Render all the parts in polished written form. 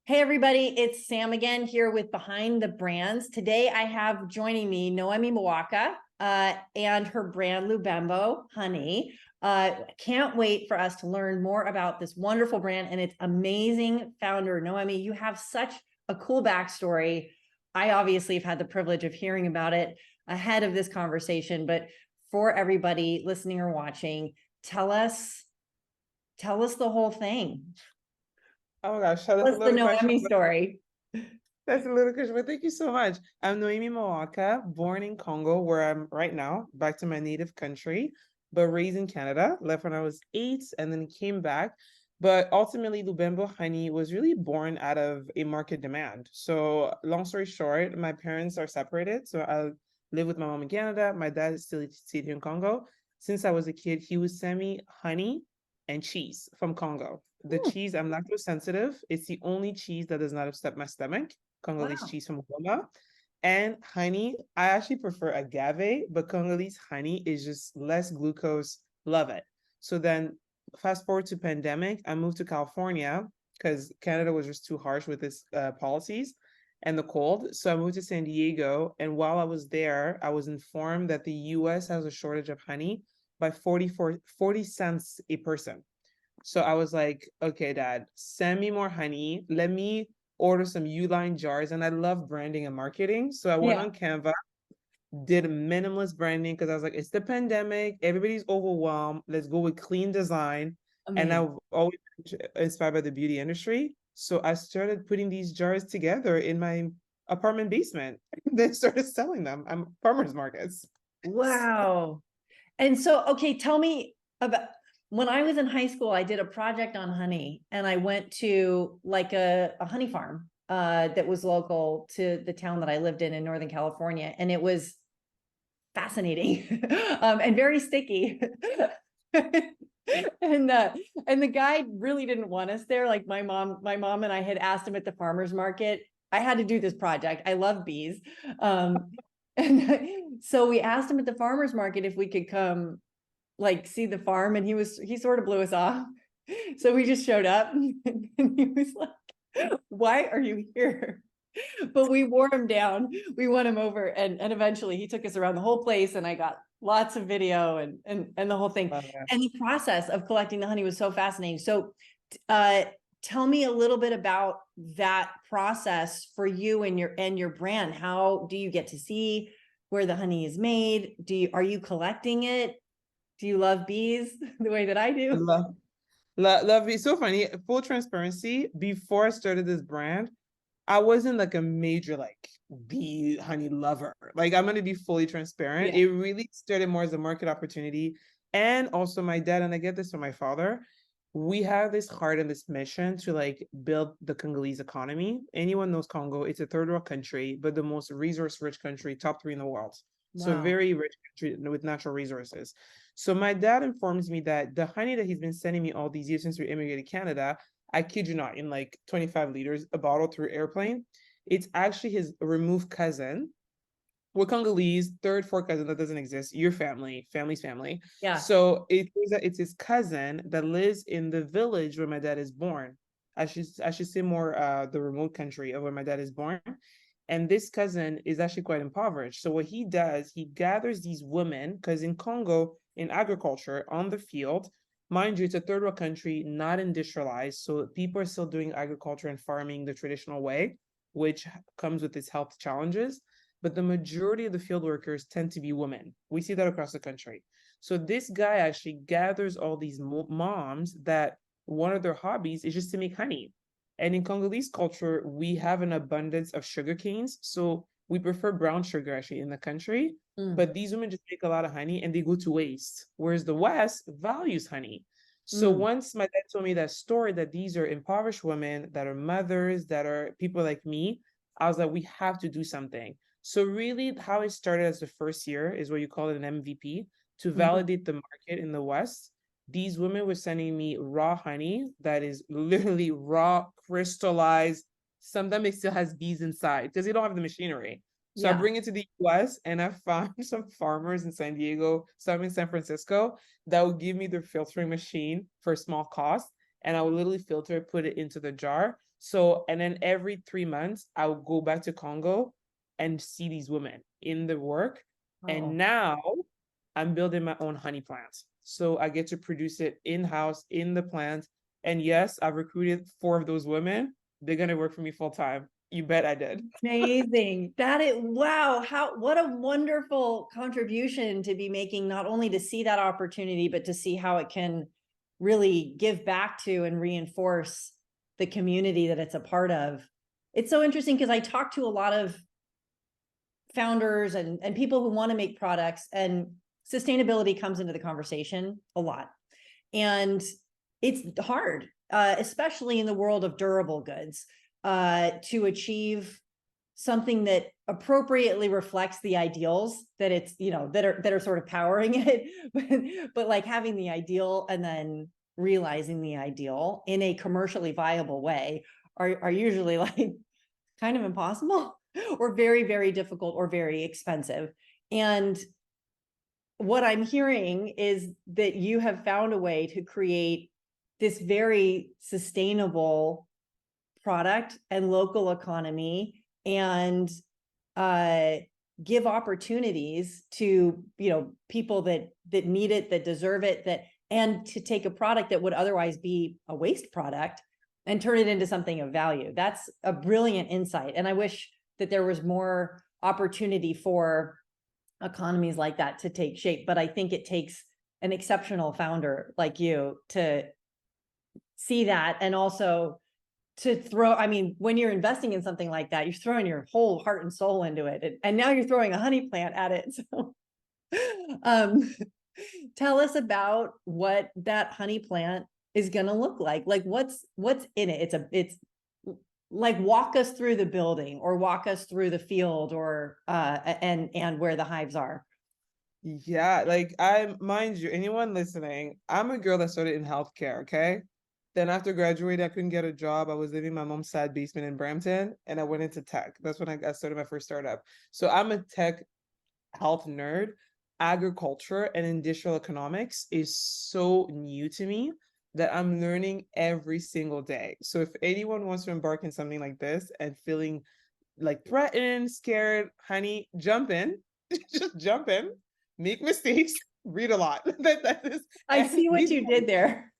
Hey everybody, it's Sam again here with Behind the Brands. Today I have joining me Nohémie Mawaka and her brand Lubembo Honey. Can't wait for us to learn more about this wonderful brand and its amazing founder. Nohémie, you have such a cool backstory. I obviously have had the privilege of hearing about it ahead of this conversation, but for everybody listening or watching, tell us the whole thing. Oh my gosh, that's a What's the little question. Nohémie story? That's a little question, but thank you so much. I'm Noémie Mawaka, born in Congo, where I'm right now, back to my native country, but raised in Canada. Left when I was 8 and then came back. But ultimately, Lubembo Honey was really born out of a market demand. So, long story short, my parents are separated. So, I live with my mom in Canada. My dad is still here in Congo. Since I was a kid, he would send me honey and cheese from Congo. The Hmm, cheese, I'm lactose sensitive. It's the only cheese that does not upset my stomach. Congolese wow. cheese from Goma. And honey, I actually prefer agave, but Congolese honey is just less glucose. Love it. So then fast forward to pandemic, I moved to California because Canada was just too harsh with its policies and the cold. So I moved to San Diego. And while I was there, I was informed that the US has a shortage of honey by 40 cents a person. So I was like, okay, dad, send me more honey. Let me order some Uline jars. And I love branding and marketing. So I went Yeah, on Canva, did minimalist branding because I was like, it's the pandemic. Everybody's overwhelmed. Let's go with clean design. And amazing. I've always been inspired by the beauty industry. So I started putting these jars together in my apartment basement, then started selling them. I'm farmers markets. Wow. And so, okay, tell me about when I was in high school, I did a project on honey and I went to like a honey farm that was local to the town that I lived in Northern California. And it was fascinating and very sticky. and uh and the guy really didn't want us there. Like my mom and I had asked him at the farmers market. I had to do this project. I love bees. And so we asked him at the farmers market if we could come like see the farm, and he sort of blew us off. So we just showed up and he was like, why are you here? But we wore him down. We won him over, and eventually he took us around the whole place, and I got lots of video and the whole thing. Love it. And the process of collecting the honey was so fascinating. So, uh, tell me a little bit about that process for you and your brand. How do you get to see where the honey is made? Are you collecting it? Do you love bees the way that I I do? love it. So funny. Full transparency. Before I started this brand, I wasn't like a major like bee honey lover. Like I'm gonna be fully transparent. Yeah. It really started more as a market opportunity. And also my dad, and I get this from my father, we have this heart and this mission to like build the Congolese economy. Anyone knows Congo, it's a third world country, but the most resource rich country, top three in the world. So Wow. very rich country with natural resources. So my dad informs me that the honey that he's been sending me all these years since we immigrated to Canada, I kid you not, in like 25 liters a bottle through airplane. It's actually his removed cousin. We're Congolese, third, fourth cousin that doesn't exist. Your family, family's family. Yeah. So it's his cousin that lives in the village where my dad is born. I should say more the remote country of where my dad is born. And this cousin is actually quite impoverished. So what he does, he gathers these women, because in Congo, in agriculture, on the field, mind you, it's a third world country, not industrialized. So people are still doing agriculture and farming the traditional way, which comes with its health challenges. But the majority of the field workers tend to be women. We see that across the country. So this guy actually gathers all these moms that one of their hobbies is just to make honey. And in Congolese culture, we have an abundance of sugar canes. So we prefer brown sugar actually in the country. Mm, But these women just make a lot of honey and they go to waste. Whereas the West values honey. So mm. once my dad told me that story that these are impoverished women, that are mothers, that are people like me, I was like, we have to do something. So really how it started as the first year is what you call it an MVP to Mhm. validate the market in the West. These women were sending me raw honey that is literally raw, crystallized. Sometimes it still has bees inside because they don't have the machinery. So I Yeah. bring it to the US and I found some farmers in San Diego, some in San Francisco that will give me their filtering machine for a small cost. And I will literally filter it, put it into the jar. So, and then every 3 months, I would go back to Congo and see these women in the work. Oh, And now I'm building my own honey plant. So I get to produce it in-house in the plant. And yes, I've recruited 4 of those women. They're going to work for me full time. You bet I did. amazing. Wow, what a wonderful contribution to be making, not only to see that opportunity, but to see how it can really give back to and reinforce the community that it's a part of. It's so interesting because I talk to a lot of founders and people who want to make products, and sustainability comes into the conversation a lot. And it's hard, especially in the world of durable goods, to achieve something that appropriately reflects the ideals that it's, that are sort of powering it, but like having the ideal and then realizing the ideal in a commercially viable way are usually like kind of impossible or very, very difficult or very expensive. And what I'm hearing is that you have found a way to create this very sustainable product and local economy, and give opportunities to people that need it, that deserve it, and to take a product that would otherwise be a waste product and turn it into something of value. That's a brilliant insight, and I wish that there was more opportunity for economies like that to take shape. But I think it takes an exceptional founder like you to see that, and also to when you're investing in something like that, you're throwing your whole heart and soul into it. And now you're throwing a honey plant at it. So tell us about what that honey plant is going to look like. Like what's in it? It's like, walk us through the building, or walk us through the field, or and where the hives are. Yeah, like mind you, anyone listening, I'm a girl that started in healthcare, okay? Then after graduating, I couldn't get a job. I was living in my mom's sad basement in Brampton, and I went into tech. That's when I started my first startup. So I'm a tech health nerd. Agriculture and industrial economics is so new to me that I'm learning every single day. So if anyone wants to embark in something like this and feeling like threatened, scared, honey, jump in. Just jump in, make mistakes, read a lot. That is, I see what you did there.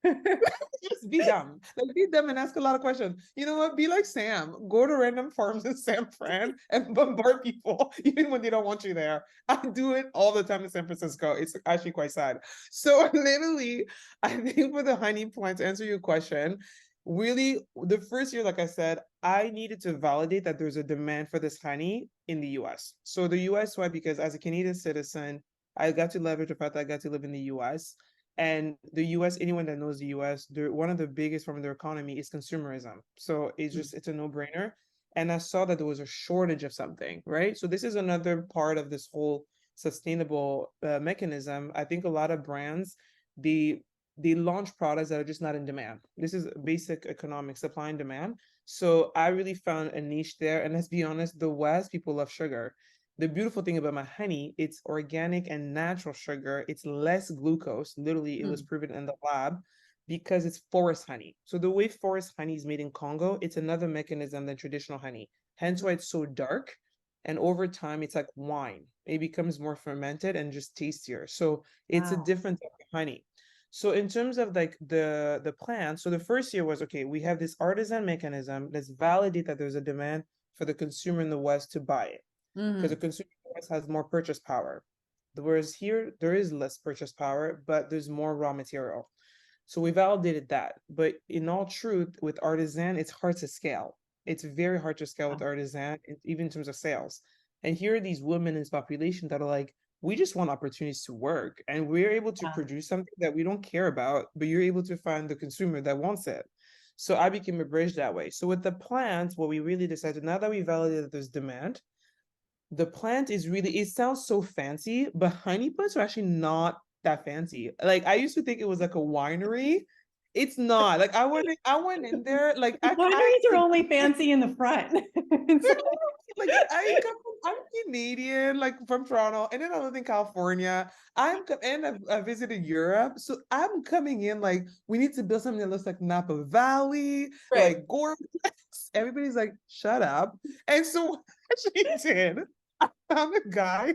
just be dumb. Like be dumb and ask a lot of questions. You know what? Be like Sam. Go to random farms in San Fran and bombard people, even when they don't want you there. I do it all the time in San Francisco. It's actually quite sad. So literally, I think for the honey plant, to answer your question, really the first year, like I said, I needed to validate that there's a demand for this honey in the US. So the US, why? Because as a Canadian citizen, I got to leverage the fact that I got to live in the US. And the US, anyone that knows the US, one of the biggest from their economy is consumerism. So it's a no-brainer. And I saw that there was a shortage of something, right? So this is another part of this whole sustainable mechanism. I think a lot of brands, they launch products that are just not in demand. This is basic economic supply and demand. So I really found a niche there. And let's be honest, the West, people love sugar. The beautiful thing about my honey, it's organic and natural sugar. It's less glucose. Literally, it was proven in the lab because it's forest honey. So the way forest honey is made in Congo, it's another mechanism than traditional honey. Hence why it's so dark. And over time, it's like wine. It becomes more fermented and just tastier. So it's a different type of honey. So in terms of like the plant, so the first year was, okay, we have this artisan mechanism. Let's validate that there's a demand for the consumer in the West to buy it. Because the consumer in the West has more purchase power. Whereas here, there is less purchase power, but there's more raw material. So we validated that. But in all truth, with artisan, it's hard to scale. It's very hard to scale with artisan, even in terms of sales. And here are these women in this population that are like, we just want opportunities to work, and we're able to produce something that we don't care about, but you're able to find the consumer that wants it. So I became a bridge that way. So with the plant, what we really decided, now that we validated that there's demand, the plant is really, it sounds so fancy, but honey plants are actually not that fancy. Like I used to think it was like a winery. It's not. Like I went in there, like Wineries are only fancy in the front. like I come from I'm Canadian, like from Toronto, and then I live in California. I visited Europe, so I'm coming in like we need to build something that looks like Napa Valley, Right. like Gore-Tex. Everybody's like, "Shut up!" And so what she did, I found a guy.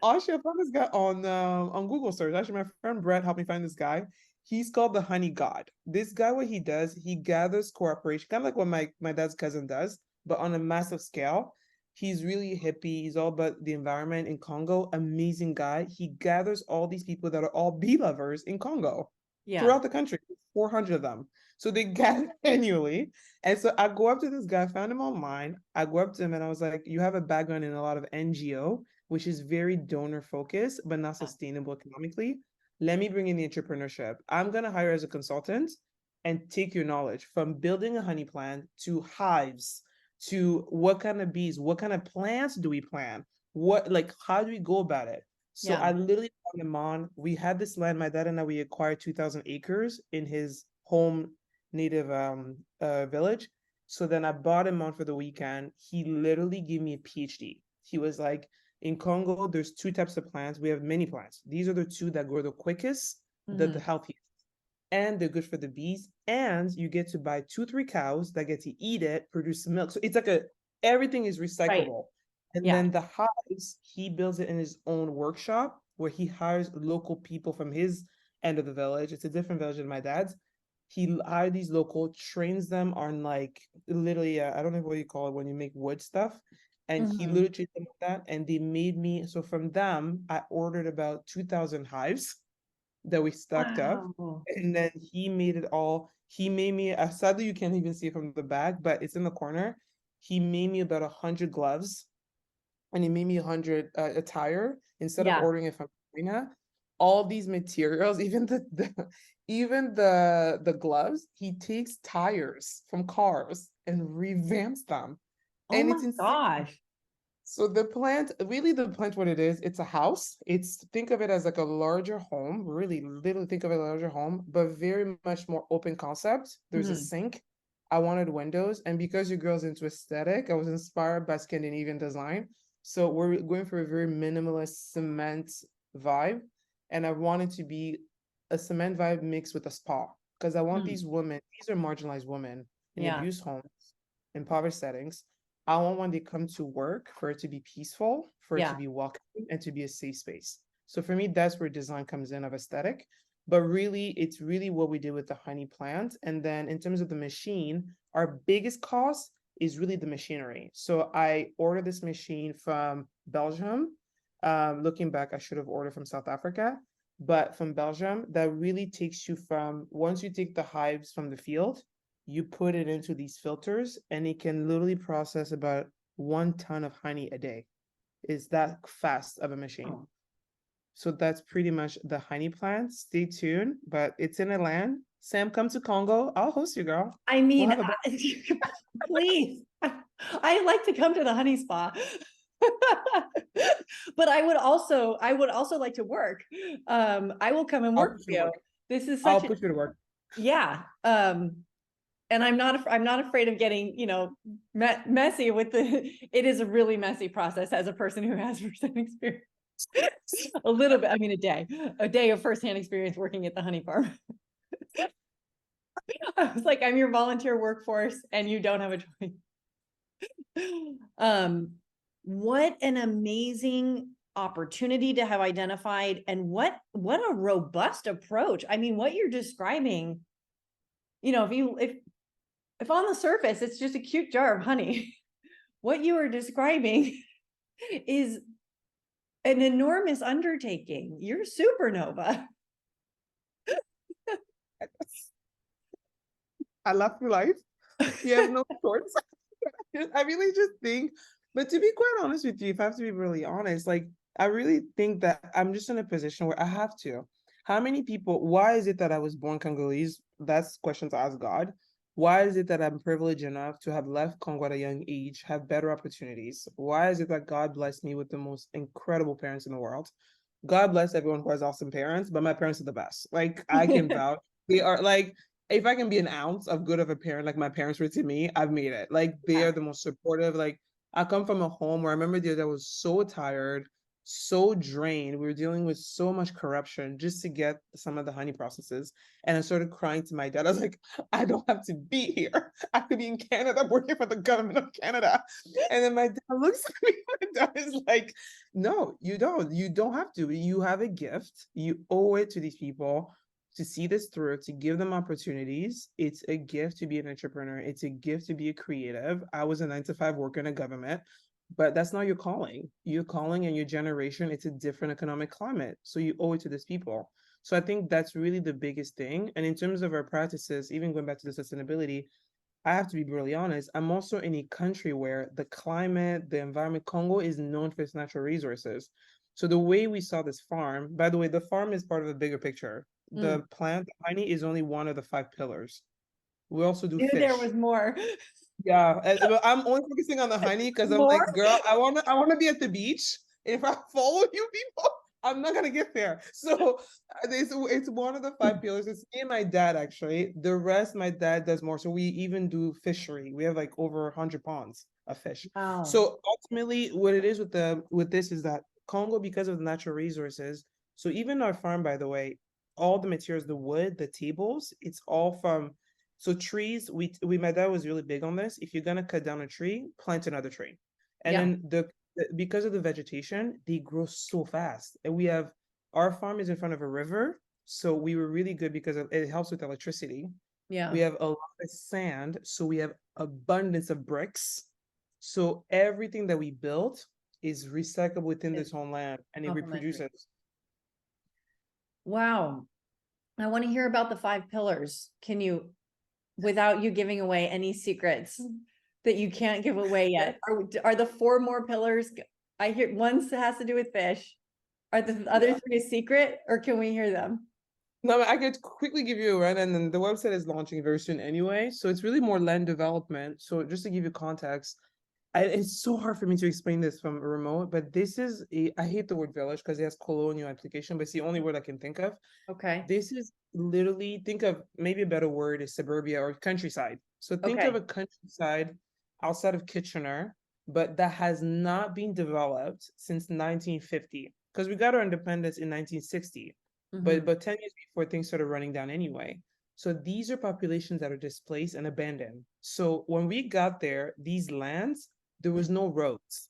Actually, I found this guy on Google search. Actually, my friend Brett helped me find this guy. He's called the Honey God. This guy, what he does, he gathers cooperation, kind of like what my dad's cousin does, but on a massive scale. He's really hippie. He's all about the environment in Congo. Amazing guy. He gathers all these people that are all bee lovers in Congo Yeah. throughout the country, 400 of them. So they gather annually. And so I go up to this guy, I found him online. I go up to him and I was like, you have a background in a lot of NGO, which is very donor focused, but not sustainable economically. Let me bring in the entrepreneurship. I'm going to hire as a consultant and take your knowledge from building a honey plant to hives to what kind of bees, what kind of plants do we plant? What, like, how do we go about it? So Yeah. I literally brought him on. We had this land, my dad and I, we acquired 2,000 acres in his home native village. So then I brought him on for the weekend. He literally gave me a PhD. He was like, in Congo, there's two types of plants. We have many plants. These are the two that grow the quickest, the healthiest, and they're good for the bees. And you get to buy 2, 3 cows that get to eat it, produce milk. So it's like everything is Right. recyclable. And Yeah. then the hives, he builds it in his own workshop where he hires local people from his end of the village. It's a different village than my dad's. He hired these local, trains them on like literally, I don't know what you call it when you make wood stuff. And he literally trained them with that. And they made me, so from them, I ordered about 2,000 hives that we stocked up. Wow. And then he made it all. He made me, sadly, you can't even see it from the back, but it's in the corner. He made me about 100 gloves and he made me 100 attire instead of Yeah. ordering it from China. All these materials, even the gloves, he takes tires from cars and revamps them. Oh And my it's insane. gosh. So the plant, really the plant, what it is, it's a house. Think of it as like a larger home, really literally think of it as a larger home, but very much more open concept. There's a sink. I wanted windows. And because your girl's into aesthetic, I was inspired by Scandinavian design. So we're going for a very minimalist cement vibe. And I wanted to be a cement vibe mixed with a spa. Because I want these women, these are marginalized women in Yeah. abuse homes, impoverished settings. I want when they come to work for it to be peaceful, for it to be welcoming, and to be a safe space. So for me, that's where design comes in of aesthetic. But really, it's really what we did with the honey plant. And then in terms of the machine, our biggest cost is really the machinery. So I ordered this machine from Belgium. Looking back, I should have ordered from South Africa, but from Belgium, that really takes you from once you take the hives from the field, you put it into these filters and it can literally process about 1 ton of honey a day. Is that fast of a machine? Oh. So that's pretty much the honey plant. Stay tuned, but it's in a land. Sam, come to Congo. I'll host you, girl. I We'll mean, have a please. I'd like to come to the honey spa. But I would also like to work. I will come and I'll work put for you to you. work. This is I'll such a, put you to work. yeah. And I'm not afraid of getting, messy with it is a really messy process as a person who has firsthand experience. A little bit, I mean, a day of firsthand experience working at the honey farm. I was like, I'm your volunteer workforce and you don't have a choice. What an amazing opportunity to have identified, and what a robust approach. I mean, what you're describing, if on the surface it's just a cute jar of honey, what you are describing is an enormous undertaking. You're supernova. I love your life. You have no choice. I really just think, but to be quite honest with you, if I have to be really honest, like I really think that I'm just in a position where I have to. How many people, why is it that I was born Congolese? That's question to ask God. Why is it that I'm privileged enough to have left Congo at a young age, have better opportunities? Why is it that God blessed me with the most incredible parents in the world? God bless everyone who has awesome parents, but my parents are the best. Like I can vouch. They are like, if I can be an ounce of good of a parent like my parents were to me, I've made it. Like they are the most supportive. Like I come from a home where I remember the other day I was so tired, so drained. We were dealing with so much corruption just to get some of the honey processes. And I started crying to my dad. I was like, I don't have to be here. I could be in Canada working for the government of Canada. And then my dad looks at me. My dad is like, no, you don't. You don't have to. You have a gift. You owe it to these people to see this through, to give them opportunities. It's a gift to be an entrepreneur. It's a gift to be a creative. I was a 9 to 5 worker in a government, but that's not your calling. Your calling and your generation, it's a different economic climate. So you owe it to these people. So I think that's really the biggest thing. And in terms of our practices, even going back to the sustainability, I have to be brutally honest. I'm also in a country where the climate, the environment, Congo is known for its natural resources. So the way we saw this farm, by the way, the farm is part of a bigger picture. The plant, the honey, is only one of the 5 pillars. We also do Knew there fish. was more. Yeah, but I'm only focusing on the honey because I'm More? like, girl, I wanna be at the beach. If I follow you people, I'm not gonna get there. So it's one of the 5 pillars. It's me and my dad actually. The rest, my dad does more. So we even do fishery. We have like over 100 ponds of fish. Wow. So ultimately, what it is with this is that Congo, because of the natural resources. So even our farm, by the way, all the materials, the wood, the tables, it's all from so trees, we my dad was really big on this. If you're gonna cut down a tree, plant another tree. And Yeah. then because of the vegetation, they grow so fast. And we have our farm is in front of a river, so we were really good because it helps with electricity. Yeah. We have a lot of sand, so we have abundance of bricks. So everything that we built is recyclable within this whole land and it Complementary. reproduces. Wow. I want to hear about the 5 pillars. Can you, without you giving away any secrets that you can't give away yet, are the 4 more pillars? I hear one has to do with fish. Are the other 3 a secret, or can we hear them? No, I could quickly give you a run, and then the website is launching very soon anyway. So it's really more land development. So just to give you context, it's so hard for me to explain this from remote, but this is I hate the word village because it has colonial application, but it's the only word I can think of. Okay. This is literally, think of maybe a better word is suburbia or countryside. So think of Okay. a countryside outside of Kitchener, but that has not been developed since 1950 because we got our independence in 1960. Mhm. But 10 years before things started running down anyway. So these are populations that are displaced and abandoned. So when we got there, these lands, there was no roads.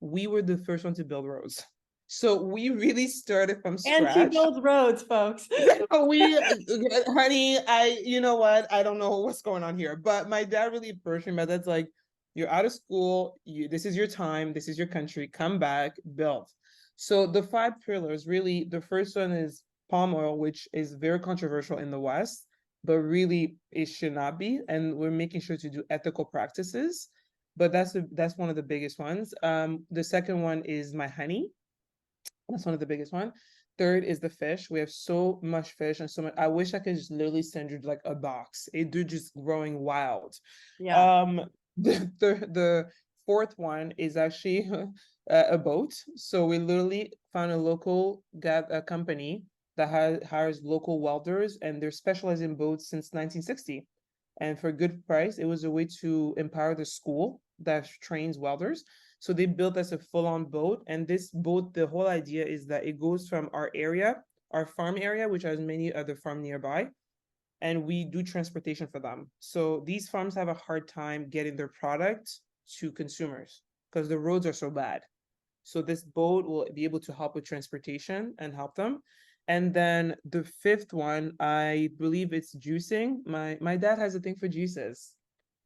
We were the first one to build roads. So we really started from And she scratch. builds roads, folks. Honey, you know what? I don't know what's going on here. But my dad really approached me. My dad's like, you're out of school. This is your time. This is your country. Come back, build. So the 5 pillars, really, the first one is palm oil, which is very controversial in the West, but really it should not be. And we're making sure to do ethical practices. But that's one of the biggest ones. The second one is my honey. That's one of the biggest one. Third is the fish. We have so much fish and so much. I wish I could just literally send you like a box. It do just growing wild. Yeah. The fourth one is actually a boat. So we literally found a local company that hires local welders, and they're specialized in boats since 1960. And for a good price, it was a way to empower the school that trains welders. So they built us a full-on boat, and this boat, the whole idea is that it goes from our area, our farm area, which has many other farms nearby, and we do transportation for them. So these farms have a hard time getting their product to consumers because the roads are so bad. So this boat will be able to help with transportation and help them. And then the fifth one, I believe it's juicing. My dad has a thing for juices.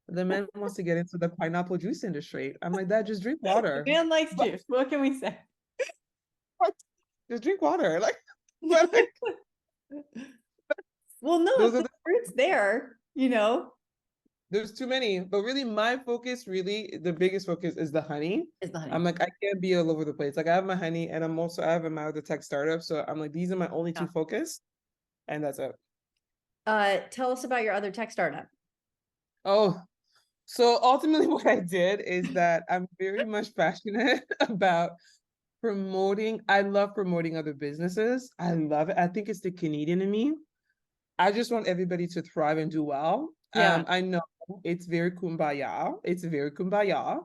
The man wants to get into the pineapple juice industry. I'm like, Dad, just drink water. Man likes But juice. What can we say? just drink water. Like, but like, Well, no, if those are the fruit's there, there's too many. But really, my focus, really, the biggest focus is the honey. is the honey. I'm like, I can't be all over the place. Like, I have my honey, and I have my other tech startup. So I'm like, these are my only two focus, and that's it. Tell us about your other tech startup. Oh, so ultimately, what I did is that I'm very much passionate about promoting. I love promoting other businesses. I love it. I think it's the Canadian in me. I just want everybody to thrive and do well. Yeah. I know It's very kumbaya. It's very kumbaya.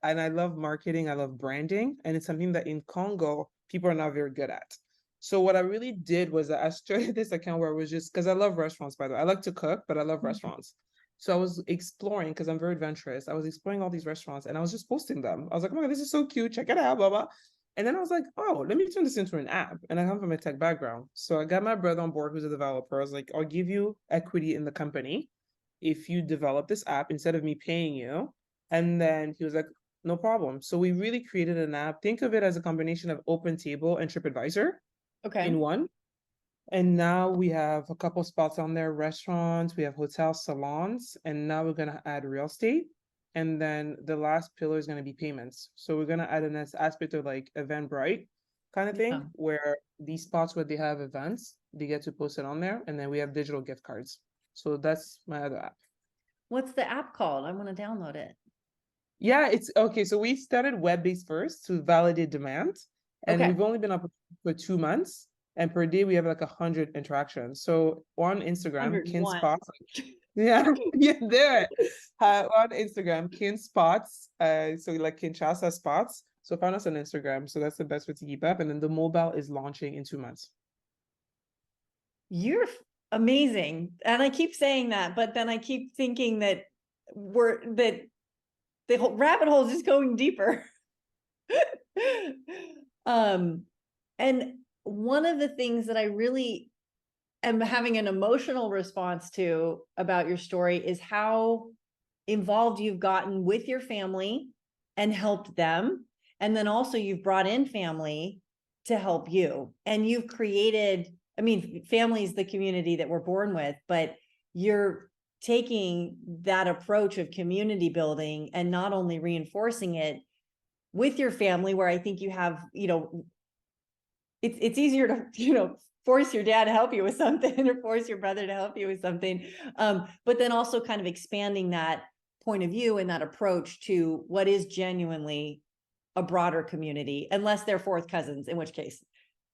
And I love marketing. I love branding. And it's something that in Congo, people are not very good at. So what I really did was that I started this account where it was just because I love restaurants, by the way. I like to cook, but I love restaurants. So I was exploring because I'm very adventurous. I was exploring all these restaurants and I was just posting them. I was like, oh my God, this is so cute. Check it out, blah, blah. And then I was like, oh, let me turn this into an app. And I come from a tech background. So I got my brother on board who's a developer. I was like, I'll give you equity in the company if you develop this app instead of me paying you. And then he was like, no problem. So we really created an app. Think of it as a combination of OpenTable and TripAdvisor Okay. in one. And now we have a couple spots on there, restaurants, we have hotel salons, and now we're gonna add real estate. And then the last pillar is gonna be payments. So we're gonna add an aspect of like Eventbrite kind of Yeah. thing, where these spots where they have events, they get to post it on there, and then we have digital gift cards. So that's my other app. What's the app called? I want to download it. Yeah, it's okay. So we started web-based first to validate demand, and Okay. we've only been up for 2 months. And per day we have like 100 interactions. So on Instagram, Kin 101. Spots, yeah, yeah, there. On Instagram, Kin Spots, so like Kinshasa Spots. So find us on Instagram. So that's the best way to keep up. And then the mobile is launching in 2 months. You're amazing. And I keep saying that, but then I keep thinking that the whole rabbit hole is just going deeper. um, and one of the things that I really am having an emotional response to about your story is how involved you've gotten with your family and helped them. And then also you've brought in family to help you. And you've created, I mean, family is the community that we're born with, but you're taking that approach of community building and not only reinforcing it with your family, where I think you have, it's easier to, force your dad to help you with something or force your brother to help you with something. But then also kind of expanding that point of view and that approach to what is genuinely a broader community, unless they're fourth cousins, in which case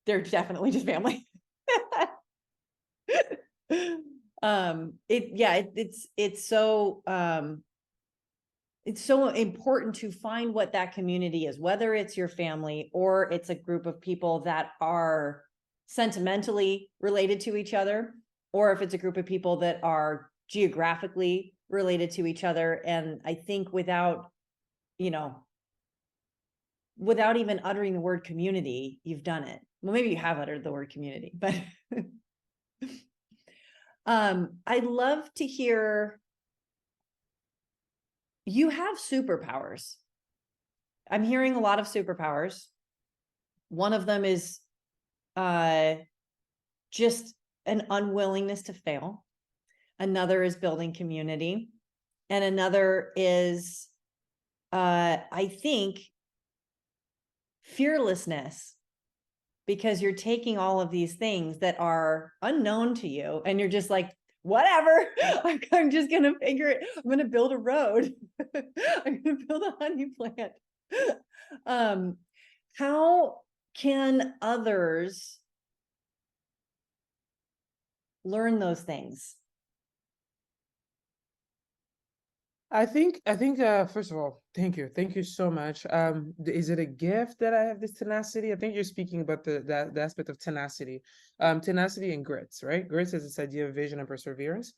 they're definitely just family. It's so important to find what that community is, whether it's your family or it's a group of people that are sentimentally related to each other, or if it's a group of people that are geographically related to each other. And I think without even uttering the word community, you've done it. Well, maybe you have uttered the word community, but I'd love to hear, you have superpowers. I'm hearing a lot of superpowers. One of them is just an unwillingness to fail. Another is building community. And another is, I think, fearlessness, because you're taking all of these things that are unknown to you and you're just like, whatever, I'm just going to figure it. I'm going to build a road. I'm going to build a honey plant. How can others learn those things? I think first of all, thank you. Thank you so much. Is it a gift that I have this tenacity? I think you're speaking about the aspect of tenacity. Tenacity and grits, right? Grits is this idea of vision and perseverance.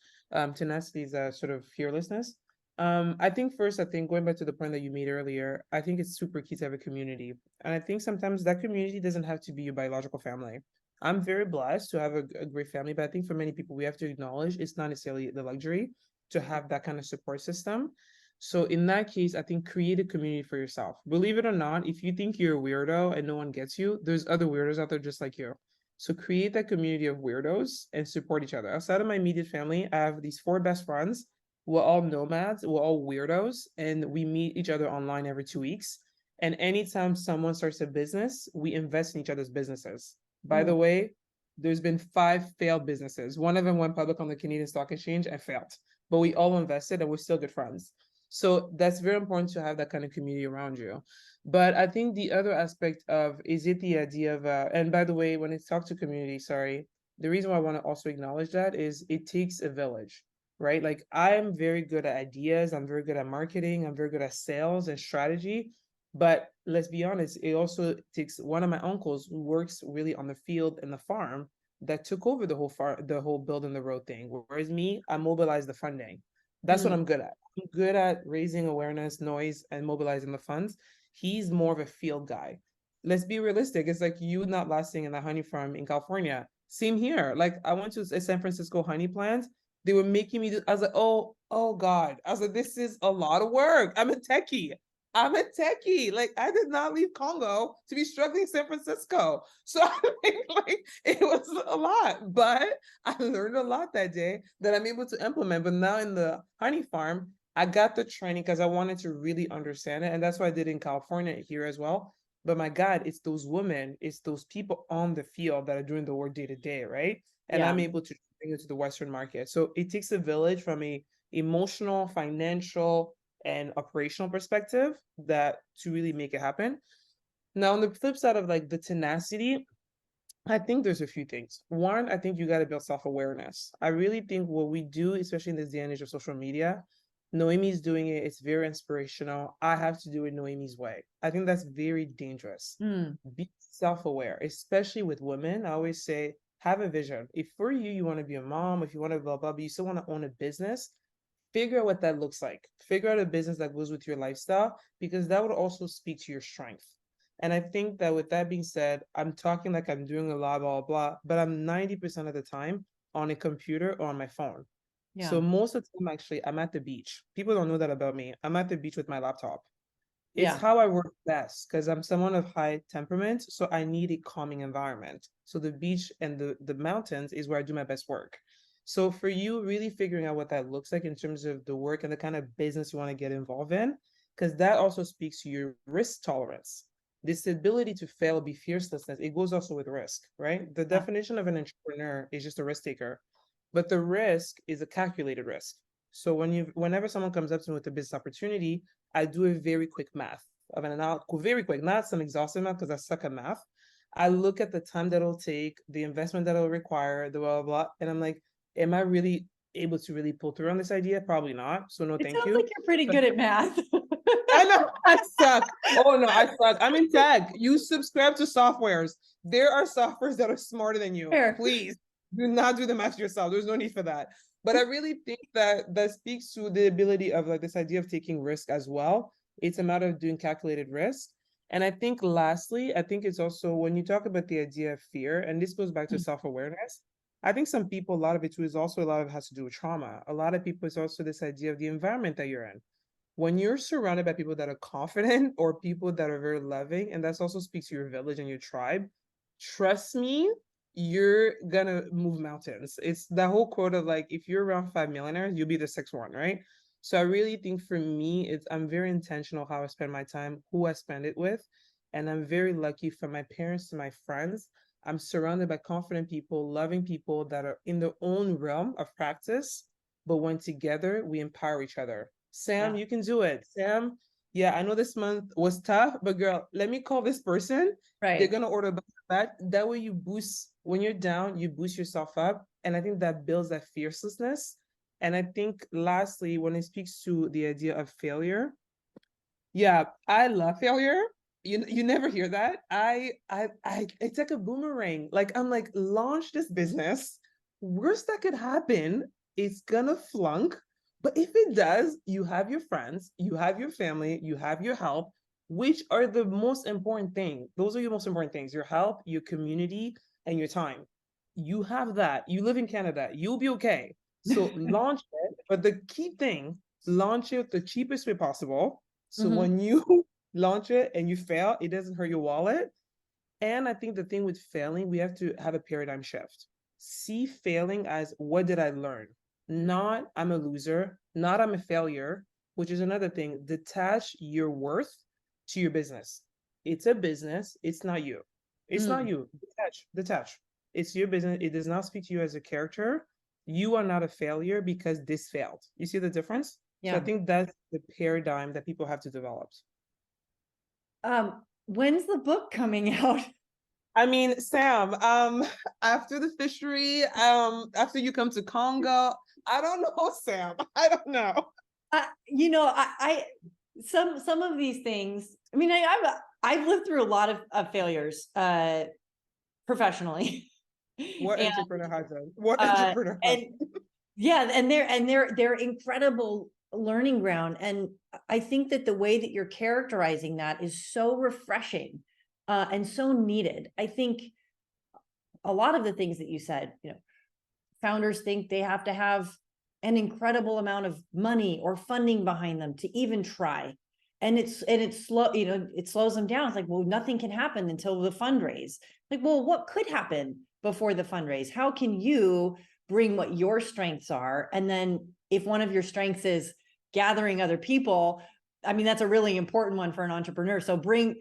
Tenacity is a sort of fearlessness. I think going back to the point that you made earlier, I think it's super key to have a community. And I think sometimes that community doesn't have to be your biological family. I'm very blessed to have a great family, but I think for many people, we have to acknowledge it's not necessarily the luxury to have that kind of support system. So in that case, I think create a community for yourself. Believe it or not, if you think you're a weirdo and no one gets you, there's other weirdos out there just like you. So create that community of weirdos and support each other. Outside of my immediate family, I have these 4 best friends. We're all nomads, we're all weirdos, and we meet each other online every 2 weeks. And anytime someone starts a business, we invest in each other's businesses. By the way, there's been 5 failed businesses. One of them went public on the Canadian Stock Exchange and failed, but we all invested and we're still good friends. So that's very important to have that kind of community around you. But I think the other aspect of, is it the idea of, and by the way, when it's talk to community, sorry, the reason why I want to also acknowledge that is it takes a village. right? Like I'm very good at ideas, I'm very good at marketing, I'm very good at sales and strategy. But let's be honest, it also takes one of my uncles who works really on the field and the farm that took over the whole building the road thing. Whereas me, I mobilize the funding. That's what Mm, I'm good at. I'm good at raising awareness, noise, and mobilizing the funds. He's more of a field guy. Let's be realistic. It's like you not lasting in the honey farm in California. Same here. Like I went to a San Francisco honey plant. They were making me do, I was like, oh God. I was like, this is a lot of work. I'm a techie. I'm a techie. Like I did not leave Congo to be struggling in San Francisco. So I mean, like it was a lot, but I learned a lot that day that I'm able to implement. But now in the honey farm, I got the training because I wanted to really understand it. And that's what I did in California here as well. But my God, it's those women, it's those people on the field that are doing the work day to day, right? And yeah. I'm able to bring it to the Western market. So it takes a village from a emotional, financial, and operational perspective that to really make it happen. Now, on the flip side of like the tenacity, I think there's a few things. One, I think you got to build self-awareness. I really think what we do, especially in this day and age of social media, Noémie's doing it, it's very inspirational. I have to do it Noémie's way. I think that's very dangerous. Mm, Be self-aware, especially with women. I always say, have a vision. If for you, you want to be a mom, if you want to blah, blah, but you still want to own a business, figure out what that looks like. Figure out a business that goes with your lifestyle, because that would also speak to your strength. And I think that with that being said, I'm talking like I'm doing a lot, blah, blah, but I'm 90% of the time on a computer or on my phone. yeah. So most of the time, actually, I'm at the beach. People don't know that about me. I'm at the beach with my laptop. It's Yeah. how I work best because I'm someone of high temperament, so I need a calming environment. So the beach and the mountains is where I do my best work. So for you, really figuring out what that looks like in terms of the work and the kind of business you want to get involved in, because that also speaks to your risk tolerance. This ability to fail, be fearlessness, it goes also with risk, right? The Yeah. definition of an entrepreneur is just a risk taker, but the risk is a calculated risk. So whenever someone comes up to me with a business opportunity, I do a very quick math of an analysis, very quick, not some exhaustive math because I suck at math. I look at the time that it'll take, the investment that it'll require, the blah, blah, blah. And I'm like, am I really able to really pull through on this idea? Probably not. So no, It thank sounds like you. you're pretty But good at math. I know I suck. Oh no, I suck. I'm in tech. You subscribe to softwares. There are softwares that are smarter than you. Fair. Please do not do the math yourself. There's no need for that. But I really think that that speaks to the ability of like this idea of taking risk as well. It's a matter of doing calculated risk. And I think lastly, I think it's also when you talk about the idea of fear, and this goes back to self-awareness. I think some people, a lot of it too, is also a lot of it has to do with trauma. A lot of people is also this idea of the environment that you're in when you're surrounded by people that are confident or people that are very loving, and that's also speaks to your village and your tribe, trust me, you're gonna move mountains. It's that whole quote of like, if you're around 5 millionaires, you'll be the sixth one, right? So I really think for me, it's I'm very intentional how I spend my time, who I spend it with. And I'm very lucky from my parents to my friends. I'm surrounded by confident people, loving people that are in their own realm of practice, but when together, we empower each other. Sam, Yeah. you can do it. Sam, yeah, I know this month was tough, but girl, let me call this person. They're Right. gonna order that. That way you boost when you're down, you boost yourself up. And I think that builds that fiercelessness. And I think lastly, when it speaks to the idea of failure, yeah, I love failure. You never hear that. I it's like a boomerang. Like I'm like, launch this business. Worst that could happen, it's gonna flunk. But if it does, you have your friends, you have your family, you have your help, which are the most important thing. Those are your most important things: your help, your community, and your time. You have that. You live in Canada. You'll be okay. So launch it. But the key thing, launch it the cheapest way possible so Hmm. when you launch it and you fail, it doesn't hurt your wallet. And I think the thing with failing, we have to have a paradigm shift. See failing as what did I learn? Not I'm a loser, not I'm a failure, which is another thing. Detach your worth to your business. It's a business, it's not you. It's not Mm, you. Detach. It's your business. It does not speak to you as a character. You are not a failure because this failed. You see the difference? So I yeah. think that's the paradigm that people have to develop. When's the book coming out? I mean, Sam, after the fishery, after you come to Congo, I don't know, Sam. I don't know. I some of these things. I mean, I've lived through a lot of failures professionally, What and entrepreneur hasn't? What uh, entrepreneur and hasn't? yeah, and they're incredible learning ground. And I think that the way that you're characterizing that is so refreshing and so needed. I think a lot of the things that you said, founders think they have to have an incredible amount of money or funding behind them to even try. And it's slow, it slows them down. It's like, well, nothing can happen until the fundraise. Like, well, what could happen before the fundraise? How can you bring what your strengths are? And then if one of your strengths is gathering other people, I mean, that's a really important one for an entrepreneur. So bring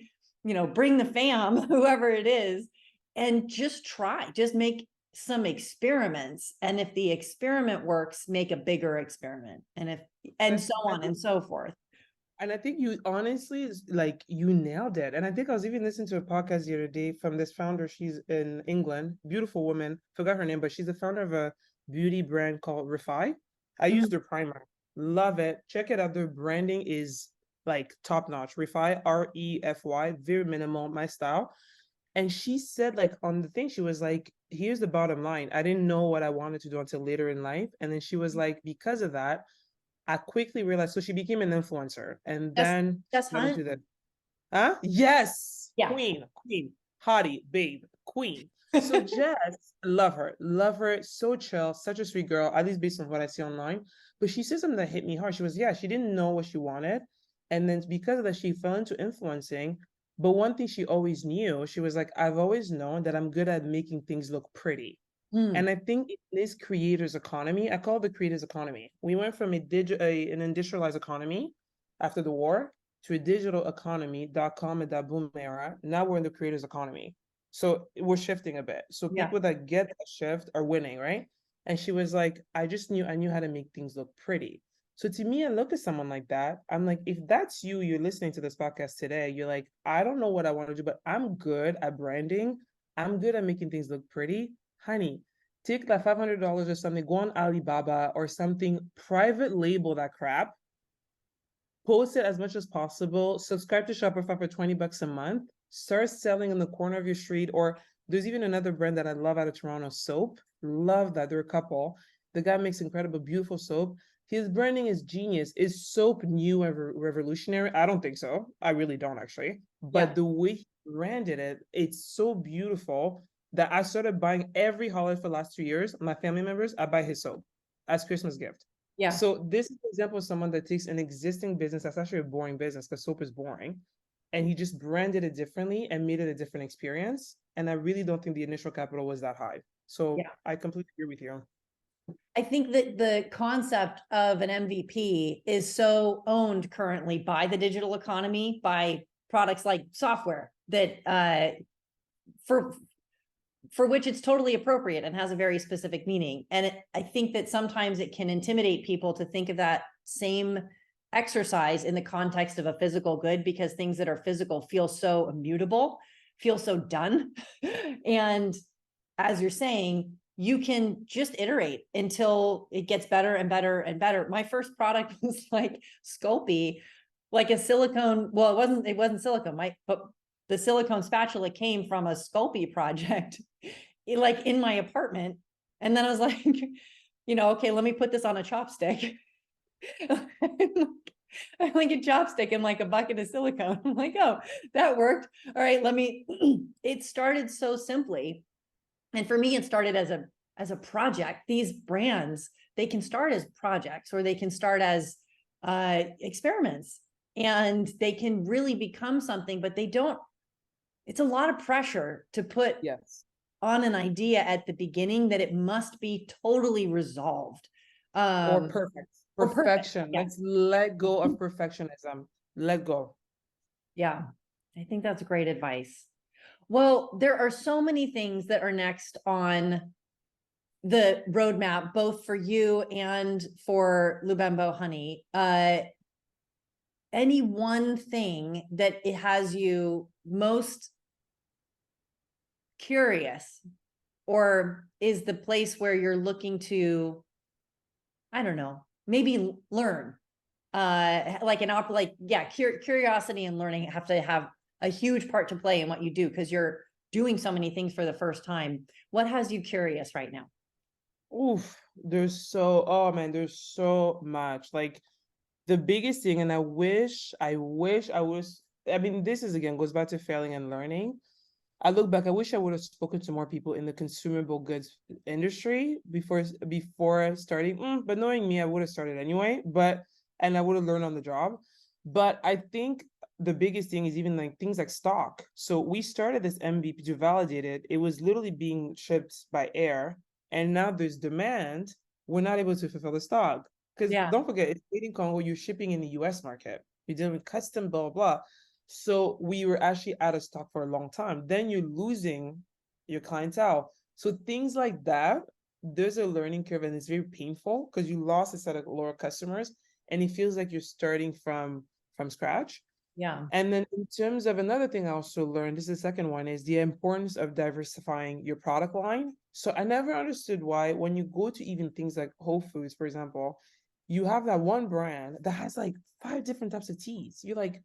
the fam, whoever it is, and just try, just make some experiments. And if the experiment works, make a bigger experiment. And so I on think, and so forth. and I think you honestly, like, you nailed it. And I think I was even listening to a podcast the other day from this founder. She's in England, beautiful woman. Forgot her name, but she's the founder of a beauty brand called Refi. I Mhm. use their primer, love it. Check it out. Their branding is like top notch. Refi, REFY, very minimal, my style. And she said, like, on the thing, she was like, here's the bottom line. I didn't know what I wanted to do until later in life. And then she was like, because of that, I quickly realized. So she became an influencer, and Just then she just got hunt. into the, huh? Yes, Yeah. queen, hottie, babe, queen. So Jess, love her, so chill, such a sweet girl, at least based on what I see online. But she said something that hit me hard. She was, yeah, she didn't know what she wanted. And then because of that, she fell into influencing. But one thing she always knew, she was like, I've always known that I'm good at making things look pretty. And Mm, I think in this creators economy, I call it the creators economy. We went from an industrialized economy after the war to a digital economy, .com and .boom era. Now we're in the creators economy. So we're shifting a bit. So yeah. people that get that shift are winning, right? And she was like, I knew how to make things look pretty. So to me, I look at someone like that. I'm like, if that's you, you're listening to this podcast today, you're like, I don't know what I want to do, but I'm good at branding. I'm good at making things look pretty. Honey, take that $500 or something, go on Alibaba or something, private label that crap, post it as much as possible, subscribe to Shopify for 20 bucks a month, start selling in the corner of your street. Or there's even another brand that I love out of Toronto, soap. Love that. They're a couple. The guy makes incredible, beautiful soap. His branding is genius. Is soap new and revolutionary? I don't think so. I really don't actually. Yeah. But the way he branded it, it's so beautiful that I started buying every holiday for the last 2 years. My family members, I buy his soap as Christmas gift. Yeah. So this is an example of someone that takes an existing business that's actually a boring business because soap is boring, and he just branded it differently and made it a different experience. And I really don't think the initial capital was that high. So Yeah. I completely agree with you. I think that the concept of an MVP is so owned currently by the digital economy, by products like software that for for which it's totally appropriate and has a very specific meaning. And I think that sometimes it can intimidate people to think of that same exercise in the context of a physical good, because things that are physical feel so immutable, feel so done. And as you're saying, you can just iterate until it gets better and better and better. My first product was like Sculpey, like a silicone. Well, it wasn't silicone, but the silicone spatula came from a Sculpey project, like in my apartment. And then I was like, okay, let me put this on a chopstick. I like a chopstick and like a bucket of silicone. I'm like, oh, that worked. All right, it started so simply. And for me, it started as a project. These brands, they can start as projects, or they can start as experiments, and they can really become something, but they don't, it's a lot of pressure to put Yes. on an idea at the beginning that it must be totally resolved. Or Um, perfect. or perfect. Perfection. Yeah. Let's let go of perfectionism. Let go. Yeah. I think that's great advice. Well, there are so many things that are next on the roadmap, both for you and for Lubembo Honey. Any one thing that it has you most curious, or is the place where you're looking to, I don't know, maybe learn, like curiosity and learning have to have a huge part to play in what you do, because you're doing so many things for the first time. What has you curious right now? Oof, oh man, there's so much. Like the biggest thing, and I was, I mean, this is again goes back to failing and learning. I look back, I wish I would have spoken to more people in the consumable goods industry before starting. But knowing me, I would have started anyway, and I would have learned on the job. But I think the biggest thing is even like things like stock. So we started this MVP to validate it. It was literally being shipped by air, and now there's demand. We're not able to fulfill the stock. Because Yeah. don't forget, it's made in Congo, you're shipping in the US market. You're dealing with custom, blah, blah, blah. So we were actually out of stock for a long time. Then you're losing your clientele. So things like that, there's a learning curve and it's very painful because you lost a set of loyal customers and it feels like you're starting from scratch. Yeah. And then in terms of another thing I also learned, this is the second one, is the importance of diversifying your product line. So I never understood why when you go to even things like Whole Foods, for example, you have that one brand that has like 5 different types of teas. You're like,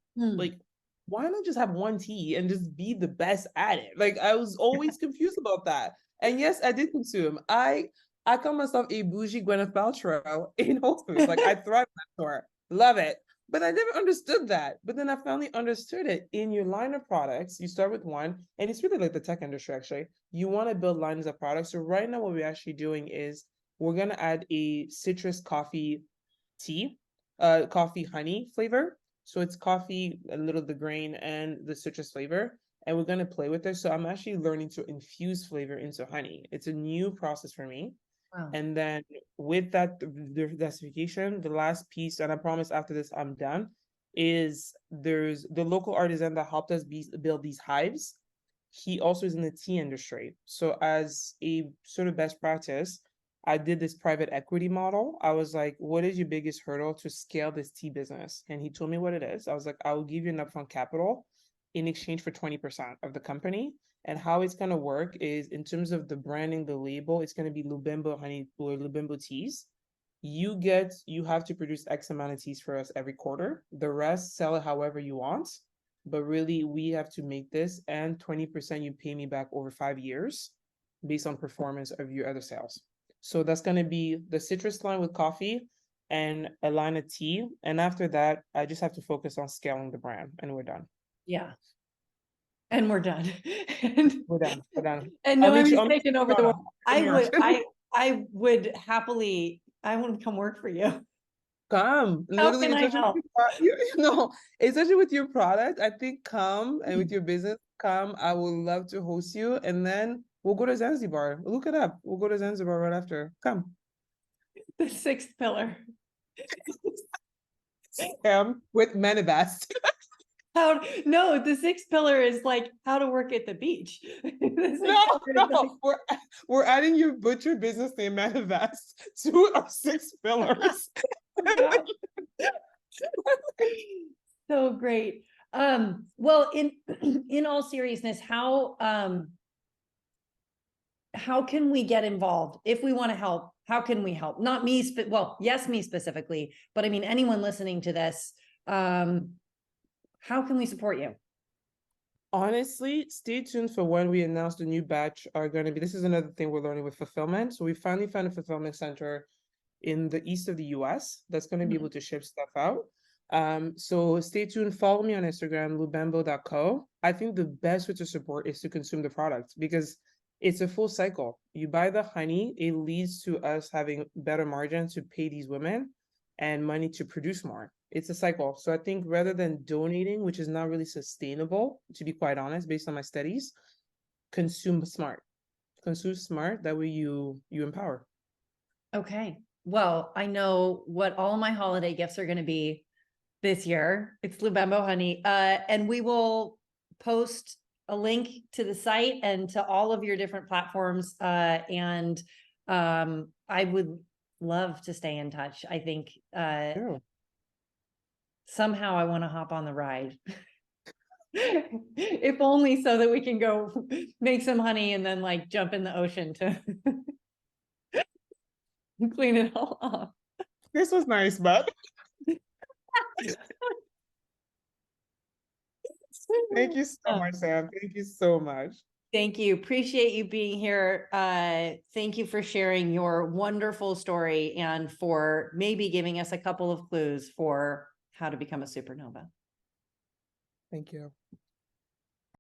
why not just have one tea and just be the best at it? Like I was always confused about that. And yes, I did consume. I call myself a bougie Gwyneth Paltrow in Whole Foods. Like I thrive in that store. Love it. But I never understood that. But then I finally understood it. In your line of products, you start with one, and it's really like the tech industry, actually. You want to build lines of products. So right now, what we're actually doing is we're going to add a citrus coffee tea, coffee honey flavor. So it's coffee, a little of the grain and the citrus flavor. And we're going to play with it. So I'm actually learning to infuse flavor into honey. It's a new process for me. Wow. And then with that diversification, the last piece, and I promise after this I'm done, is there's the local artisan that helped us build these hives. He also is in the tea industry. So as a sort of best practice, I did this private equity model. I was like, what is your biggest hurdle to scale this tea business? And he told me what it is. I was like, I will give you an upfront capital in exchange for 20% of the company. And how it's going to work is in terms of the branding, the label, it's going to be Lubembo honey or Lubembo teas. You have to produce X amount of teas for us every quarter. The rest, sell it however you want. But really, we have to make this, and 20% you pay me back over 5 years based on performance of your other sales. So that's going to be the citrus line with coffee and a line of tea. And after that, I just have to focus on scaling the brand, and we're done. Yeah. And we're done. And We're done. We're done. and I'll meet Noémie's you. taking over the world. Come here. I would happily, I want to come work for you. Come. How Literally, can I especially with help? especially with your product. I think come and with your business, come. I would love to host you, and then we'll go to Zanzibar. Look it up. We'll go to Zanzibar right after. Come. The sixth pillar. With Manifest. No, the sixth pillar is like how to work at the beach. No, we're adding your butcher business name Manifest to our 6 pillars. So great. Well, in all seriousness, how can we get involved if we want to help? How can we help? Not me, well, yes, me specifically, but I mean anyone listening to this. How can we support you? Honestly, stay tuned for when we announce the new batch are going to be. This is another thing we're learning with fulfillment. So we finally found a fulfillment center in the east of the US that's going to be able to ship stuff out. So stay tuned. Follow me on Instagram, lubembo.co. I think the best way to support is to consume the product because it's a full cycle. You buy the honey, it leads to us having better margin to pay these women and money to produce more. It's a cycle. So I think rather than donating, which is not really sustainable, to be quite honest, based on my studies, consume smart. Consume smart. That way you empower. Okay. Well, I know what all my holiday gifts are going to be this year. It's Lubembo honey. And we will post a link to the site and to all of your different platforms. And I would love to stay in touch. I think Yeah. somehow I want to hop on the ride. If only so that we can go make some honey and then like jump in the ocean to clean it all off. This was nice, but thank you so much, Sam. Thank you so much. Thank you. Appreciate you being here. Thank you for sharing your wonderful story and for maybe giving us a couple of clues for how to become a supernova. Thank you.